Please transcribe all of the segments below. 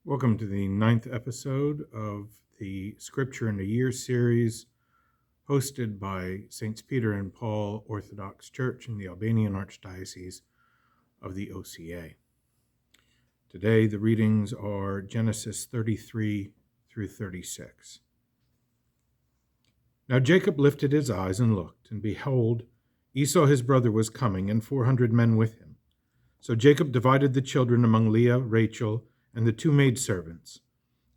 Welcome to the 9th episode of the Scripture in a Year series hosted by Saints Peter and Paul Orthodox Church in the Albanian Archdiocese of the OCA. Today the readings are Genesis 33 through 36. Now Jacob lifted his eyes and looked, and behold, Esau his brother was coming, and 400 men with him. So Jacob divided the children among Leah, Rachel, and the two maidservants.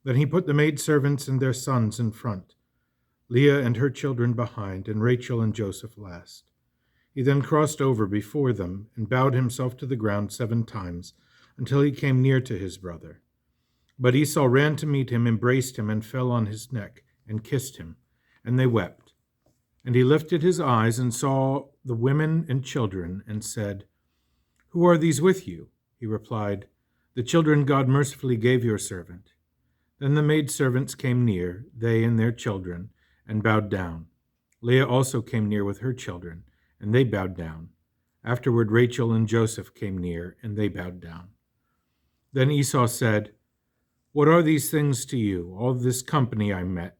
Then he put the maidservants and their sons in front, Leah and her children behind, and Rachel and Joseph last. He then crossed over before them and bowed himself to the ground 7 times, until he came near to his brother. But Esau ran to meet him, embraced him, and fell on his neck, and kissed him, and they wept. And he lifted his eyes and saw the women and children, and said, "Who are these with you?" He replied, "The children God mercifully gave your servant." Then the maidservants came near, they and their children, and bowed down. Leah also came near with her children, and they bowed down. Afterward Rachel and Joseph came near, and they bowed down. Then Esau said, "What are these things to you, all this company I met?"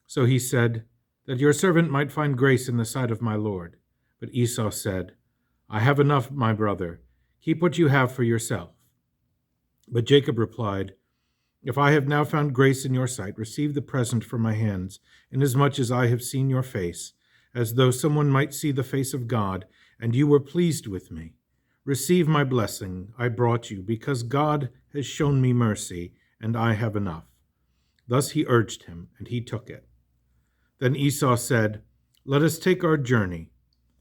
So he said, "That your servant might find grace in the sight of my Lord." But Esau said, "I have enough, my brother. Keep what you have for yourself." But Jacob replied, "If I have now found grace in your sight, receive the present from my hands, inasmuch as I have seen your face, as though someone might see the face of God, and you were pleased with me. Receive my blessing I brought you, because God has shown me mercy, and I have enough." Thus he urged him, and he took it. Then Esau said, "Let us take our journey.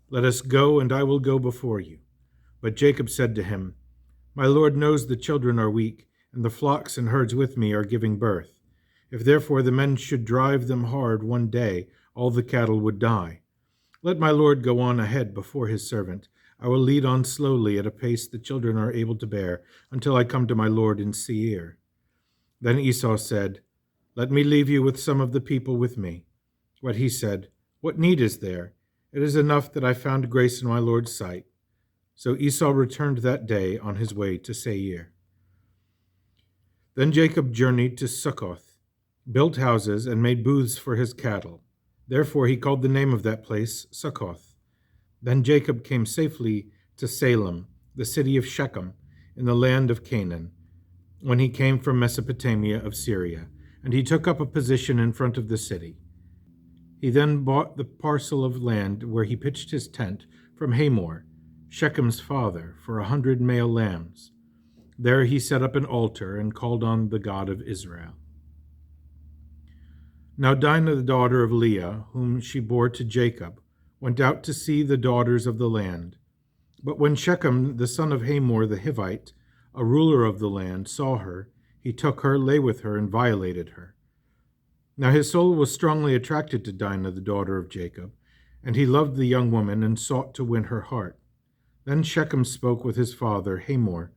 Let us go, and I will go before you." But Jacob said to him, "My Lord knows the children are weak, and the flocks and herds with me are giving birth. If therefore the men should drive them hard one day, all the cattle would die. Let my Lord go on ahead before his servant. I will lead on slowly at a pace the children are able to bear, until I come to my Lord in Seir." Then Esau said, "Let me leave you with some of the people with me." But he said, "What need is there? It is enough that I found grace in my Lord's sight." So Esau returned that day on his way to Seir. Then Jacob journeyed to Succoth, built houses, and made booths for his cattle. Therefore he called the name of that place Succoth. Then Jacob came safely to Salem, the city of Shechem, in the land of Canaan, when he came from Mesopotamia of Syria, and he took up a position in front of the city. He then bought the parcel of land where he pitched his tent from Hamor, Shechem's father, for 100 male lambs. There he set up an altar and called on the God of Israel. Now Dinah, the daughter of Leah, whom she bore to Jacob, went out to see the daughters of the land. But when Shechem, the son of Hamor the Hivite, a ruler of the land, saw her, he took her, lay with her, and violated her. Now his soul was strongly attracted to Dinah, the daughter of Jacob, and he loved the young woman and sought to win her heart. Then Shechem spoke with his father Hamor,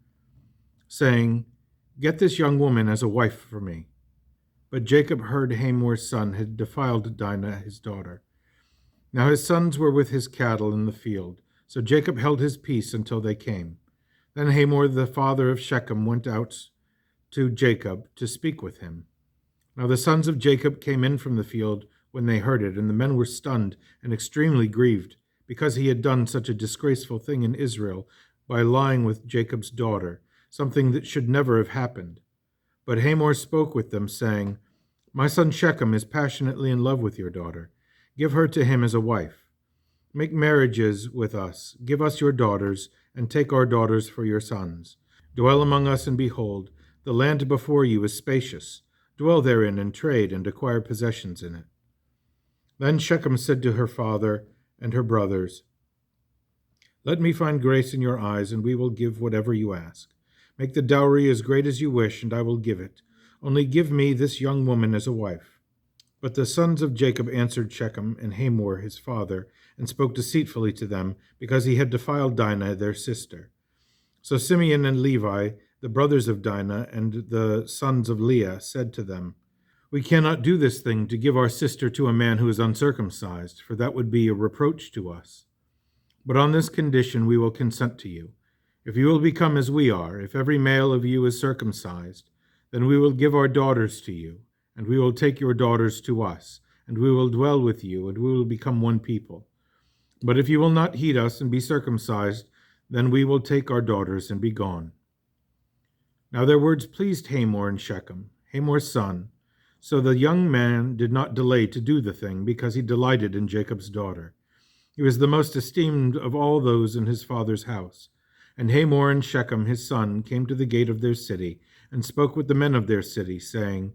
saying, "Get this young woman as a wife for me." But Jacob heard Hamor's son had defiled Dinah his daughter. Now his sons were with his cattle in the field, so Jacob held his peace until they came. Then Hamor the father of Shechem went out to Jacob to speak with him. Now the sons of Jacob came in from the field when they heard it, and the men were stunned and extremely grieved, because he had done such a disgraceful thing in Israel by lying with Jacob's daughter, something that should never have happened. But Hamor spoke with them, saying, "My son Shechem is passionately in love with your daughter. Give her to him as a wife. Make marriages with us, give us your daughters, and take our daughters for your sons. Dwell among us, and behold, the land before you is spacious. Dwell therein, and trade, and acquire possessions in it." Then Shechem said to her father and her brothers, "Let me find grace in your eyes, and we will give whatever you ask. Make the dowry as great as you wish, and I will give it. Only give me this young woman as a wife." But the sons of Jacob answered Shechem and Hamor his father, and spoke deceitfully to them, because he had defiled Dinah their sister. So Simeon and Levi, the brothers of Dinah and the sons of Leah, said to them, "We cannot do this thing to give our sister to a man who is uncircumcised, for that would be a reproach to us. But on this condition we will consent to you. If you will become as we are, if every male of you is circumcised, Then we will give our daughters to you, and we will take your daughters to us, and we will dwell with you, and we will become one people. But if you will not heed us and be circumcised, then we will take our daughters and be gone." Now their words pleased Hamor and Shechem, Hamor's son. So the young man did not delay to do the thing, because he delighted in Jacob's daughter. He was the most esteemed of all those in his father's house. And Hamor and Shechem his son came to the gate of their city, and spoke with the men of their city, saying,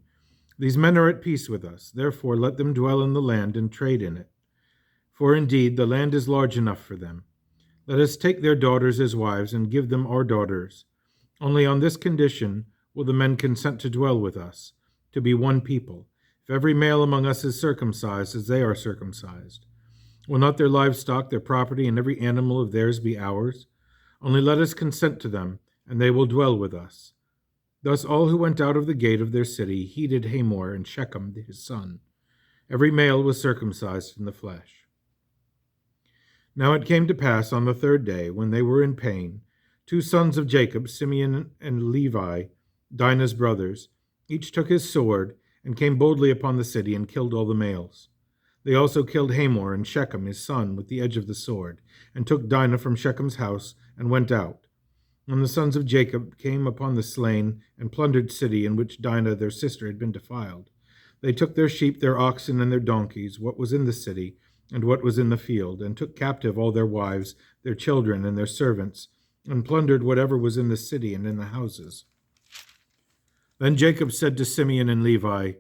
"These men are at peace with us, therefore let them dwell in the land and trade in it. For indeed the land is large enough for them. Let us take their daughters as wives, and give them our daughters. Only on this condition will the men consent to dwell with us, to be one people, if every male among us is circumcised as they are circumcised. Will not their livestock, their property, and every animal of theirs be ours? Only let us consent to them, and they will dwell with us." Thus all who went out of the gate of their city heeded Hamor and Shechem his son. Every male was circumcised in the flesh. Now it came to pass on the third day, when they were in pain, 2 sons of Jacob, Simeon and Levi, Dinah's brothers, each took his sword, and came boldly upon the city, and killed all the males. They also killed Hamor and Shechem his son with the edge of the sword, and took Dinah from Shechem's house, and went out. And the sons of Jacob came upon the slain and plundered city in which Dinah their sister had been defiled. They took their sheep, their oxen, and their donkeys, what was in the city, and what was in the field, and took captive all their wives, their children, and their servants, and plundered whatever was in the city and in the houses. Then Jacob said to Simeon and Levi,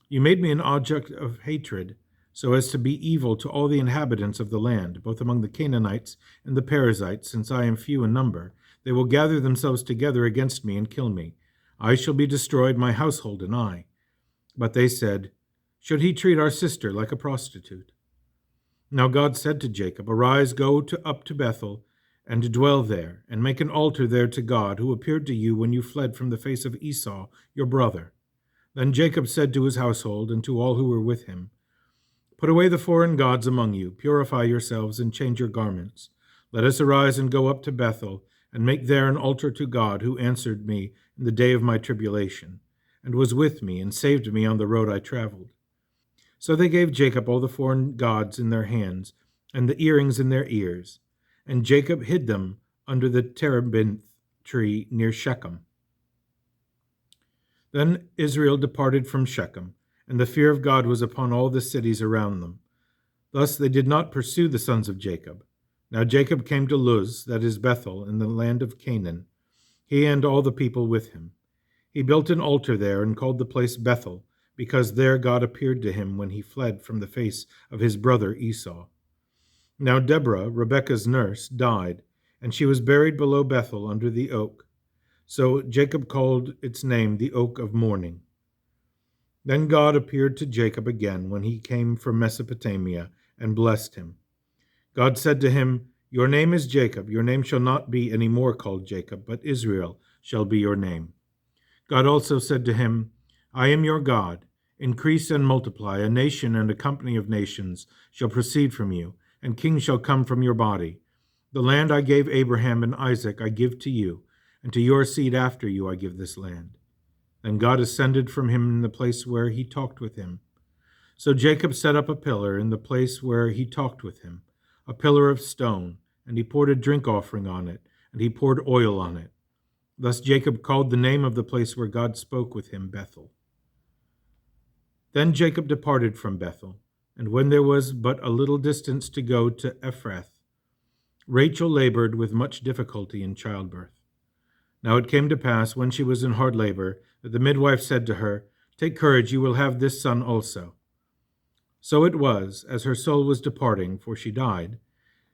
"You made me an object of hatred, so as to be evil to all the inhabitants of the land, both among the Canaanites and the Perizzites, since I am few in number. They will gather themselves together against me and kill me. I shall be destroyed, my household and I." But they said, "Should he treat our sister like a prostitute?" Now God said to Jacob, "Arise, go up to Bethel, and dwell there, and make an altar there to God, who appeared to you when you fled from the face of Esau, your brother." Then Jacob said to his household and to all who were with him, "Put away the foreign gods among you, purify yourselves, and change your garments. Let us arise and go up to Bethel, and make there an altar to God, who answered me in the day of my tribulation, and was with me, and saved me on the road I traveled." So they gave Jacob all the foreign gods in their hands, and the earrings in their ears. And Jacob hid them under the terebinth tree near Shechem. Then Israel departed from Shechem, and the fear of God was upon all the cities around them. Thus they did not pursue the sons of Jacob. Now Jacob came to Luz, that is Bethel, in the land of Canaan, he and all the people with him. He built an altar there and called the place Bethel, because there God appeared to him when he fled from the face of his brother Esau. Now Deborah, Rebekah's nurse, died, and she was buried below Bethel under the oak. So Jacob called its name the Oak of Mourning. Then God appeared to Jacob again when he came from Mesopotamia, and blessed him. God said to him, "Your name is Jacob. Your name shall not be any more called Jacob, but Israel shall be your name." God also said to him, "I am your God. Increase and multiply. A nation and a company of nations shall proceed from you, and kings shall come from your body. The land I gave Abraham and Isaac I give to you, and to your seed after you I give this land." Then God ascended from him in the place where he talked with him. So Jacob set up a pillar in the place where he talked with him, a pillar of stone, and he poured a drink offering on it, and he poured oil on it. Thus Jacob called the name of the place where God spoke with him Bethel. Then Jacob departed from Bethel, and when there was but a little distance to go to Ephrath, Rachel labored with much difficulty in childbirth. Now it came to pass, when she was in hard labor, that the midwife said to her, "Take courage, you will have this son also." So it was, as her soul was departing, for she died,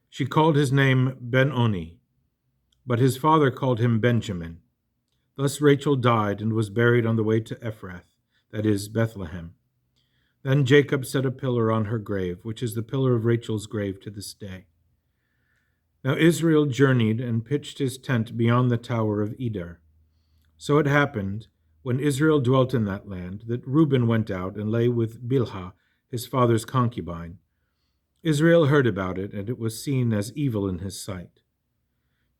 she called his name Ben-Oni, but his father called him Benjamin. Thus Rachel died and was buried on the way to Ephrath, that is, Bethlehem. Then Jacob set a pillar on her grave, which is the pillar of Rachel's grave to this day. Now Israel journeyed and pitched his tent beyond the tower of Eder. So it happened, when Israel dwelt in that land, that Reuben went out and lay with Bilhah, his father's concubine. Israel heard about it, and it was seen as evil in his sight.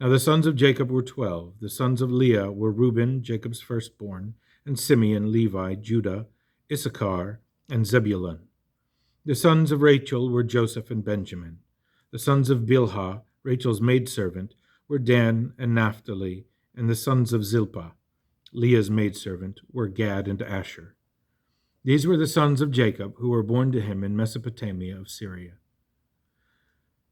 Now the sons of Jacob were 12. The sons of Leah were Reuben, Jacob's firstborn, and Simeon, Levi, Judah, Issachar, and Zebulun. The sons of Rachel were Joseph and Benjamin. The sons of Bilhah, Rachel's maidservant, were Dan and Naphtali, and the sons of Zilpah, Leah's maidservant, were Gad and Asher. These were the sons of Jacob, who were born to him in Mesopotamia of Syria.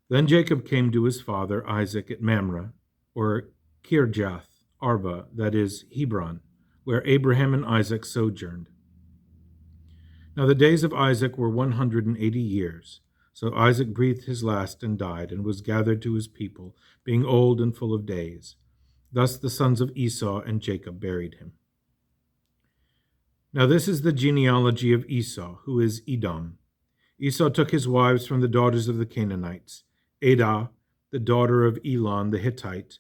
Then Jacob came to his father Isaac at Mamre, or Kirjath Arba, that is, Hebron, where Abraham and Isaac sojourned. Now the days of Isaac were 180 years. So Isaac breathed his last and died, and was gathered to his people, being old and full of days. Thus the sons of Esau and Jacob buried him. Now this is the genealogy of Esau, who is Edom. Esau took his wives from the daughters of the Canaanites: Adah, the daughter of Elon the Hittite;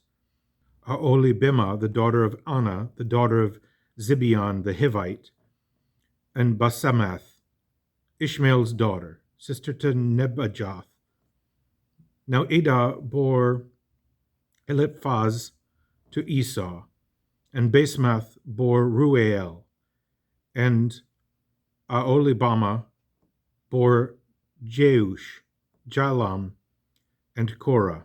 Aholibamah, the daughter of Anah, the daughter of Zibeon the Hivite; and Basemath, Ishmael's daughter, sister to Nebajoth. Now Adah bore Eliphaz to Esau, and Basemath bore Ruel, and Aholibamah bore Jeush, Jalam, and Korah.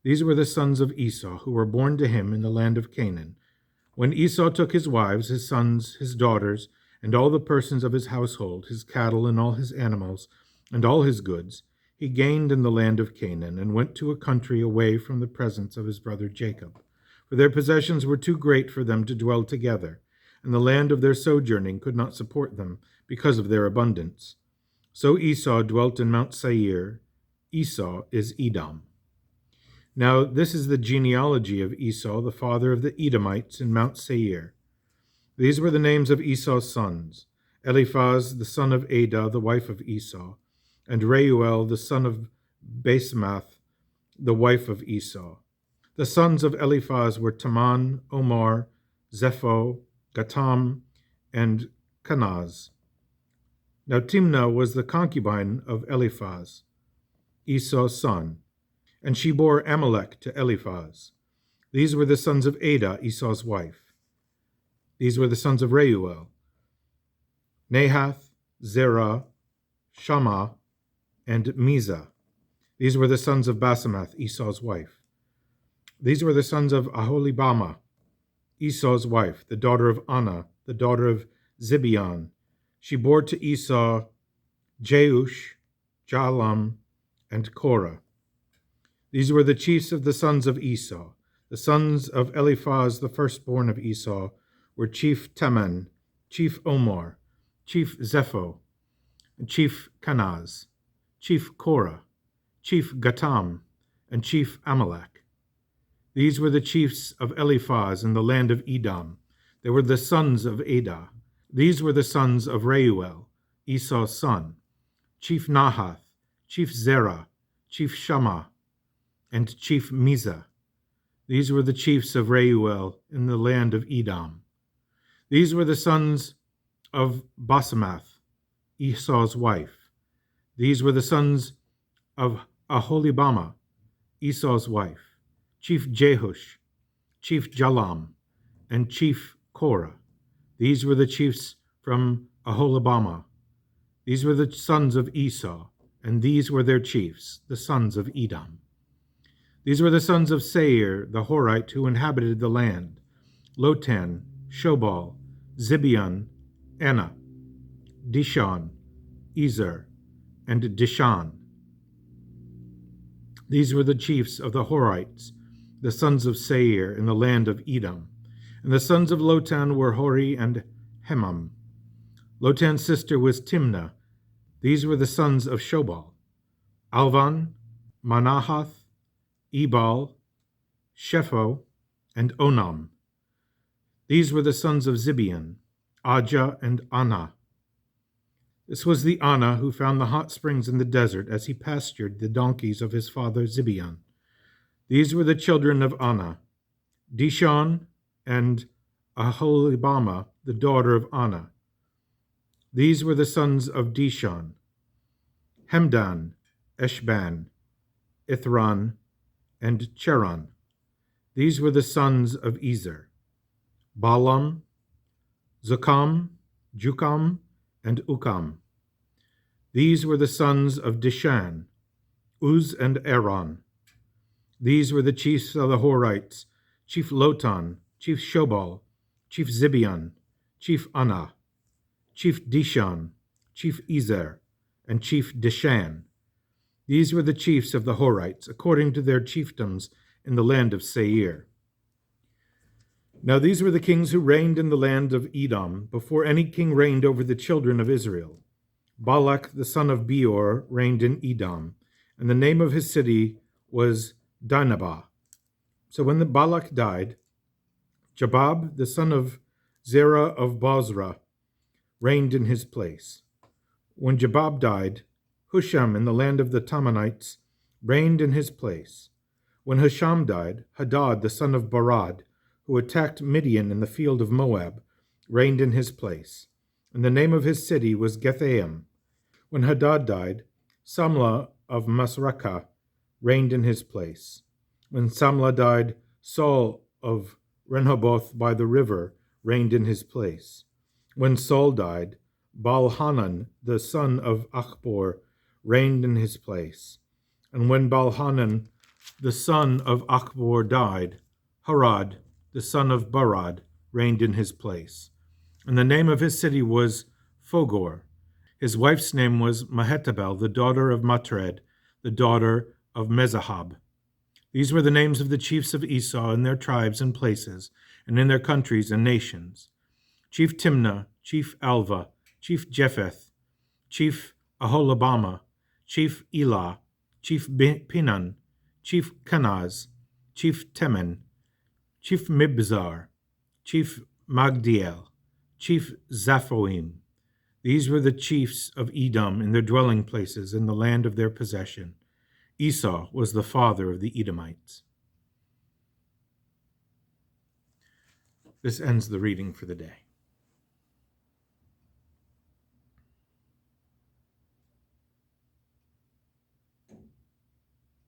These were the sons of Esau, who were born to him in the land of Canaan. When Esau took his wives, his sons, his daughters, and all the persons of his household, his cattle and all his animals, and all his goods, he gained in the land of Canaan, and went to a country away from the presence of his brother Jacob. For their possessions were too great for them to dwell together, and the land of their sojourning could not support them, because of their abundance. So Esau dwelt in Mount Seir. Esau is Edom. Now this is the genealogy of Esau, the father of the Edomites in Mount Seir. These were the names of Esau's sons: Eliphaz, the son of Adah, the wife of Esau, and Reuel, the son of Basemath, the wife of Esau. The sons of Eliphaz were Taman, Omar, Zepho, Gatam, and Kenaz. Now Timnah was the concubine of Eliphaz, Esau's son, and she bore Amalek to Eliphaz. These were the sons of Adah, Esau's wife. These were the sons of Reuel: Nahath, Zerah, Shammah, and Mizah. These were the sons of Basemath, Esau's wife. These were the sons of Aholibamah, Esau's wife, the daughter of Anah, the daughter of Zibeon. She bore to Esau Jeush, Jalam, and Korah. These were the chiefs of the sons of Esau. The sons of Eliphaz, the firstborn of Esau, were Chief Teman, Chief Omar, Chief Zepho, Chief Kenaz, Chief Korah, Chief Gatam, and Chief Amalek. These were the chiefs of Eliphaz in the land of Edom. They were the sons of Adah. These were the sons of Reuel, Esau's son: Chief Nahath, Chief Zerah, Chief Shammah, and Chief Mizah. These were the chiefs of Reuel in the land of Edom. These were the sons of Basemath, Esau's wife. These were the sons of Aholibamah, Esau's wife: Chief Jehush, Chief Jalam, and Chief Korah. These were the chiefs from Aholibamah. These were the sons of Esau, and these were their chiefs, the sons of Edom. These were the sons of Seir, the Horite, who inhabited the land: Lotan, Shobal, Zibeon, Anah, Dishon, Ezer, and Dishan. These were the chiefs of the Horites, the sons of Seir, in the land of Edom. And the sons of Lotan were Hori and Hemam. Lotan's sister was Timnah. These were the sons of Shobal: Alvan, Manahath, Ebal, Shepho, and Onam. These were the sons of Zibeon: Ajah and Anah. This was the Anah who found the hot springs in the desert as he pastured the donkeys of his father Zibeon. These were the children of Anah: Dishon and Aholibamah, the daughter of Anah. These were the sons of Dishon: Hemdan, Eshban, Ithran, and Cheran. These were the sons of Ezer: Balaam, Zukam, Jukam, and Ukam. These were the sons of Dishan, Uz and Aaron. These were the chiefs of the Horites, Chief Lotan, Chief Shobal, Chief Zibeon, Chief Anah, Chief Dishan, Chief Ezer, and Chief Dishan. These were the chiefs of the Horites, according to their chiefdoms in the land of Seir. Now these were the kings who reigned in the land of Edom, before any king reigned over the children of Israel. Balak the son of Beor reigned in Edom, and the name of his city was Dinhabah. So when the Balak died, Jabab the son of Zerah of Bozrah reigned in his place. When Jabab died, Husham in the land of the Tammanites reigned in his place. When Husham died, Hadad the son of Barad, who attacked Midian in the field of Moab, reigned in his place, and the name of his city was Gethaim. When Hadad died, Samlah of Masrekah reigned in his place. When Samlah died, Saul of Rehoboth by the river reigned in his place. When Saul died, Baal-Hanan the son of Achbor reigned in his place. And when Baal-Hanan the son of Achbor died, Harad the son of Barad reigned in his place. And the name of his city was Fogor. His wife's name was Mehetabel, the daughter of Matred, the daughter of Mezahab. These were the names of the chiefs of Esau in their tribes and places, and in their countries and nations: Chief Timnah, Chief Alva, Chief Jepheth, Chief Aholabama, Chief Elah, Chief Pinan, Chief Kenaz, Chief Temen, Chief Mibzar, Chief Magdiel, Chief Zaphoim. These were the chiefs of Edom in their dwelling places in the land of their possession. Esau was the father of the Edomites. This ends the reading for the day.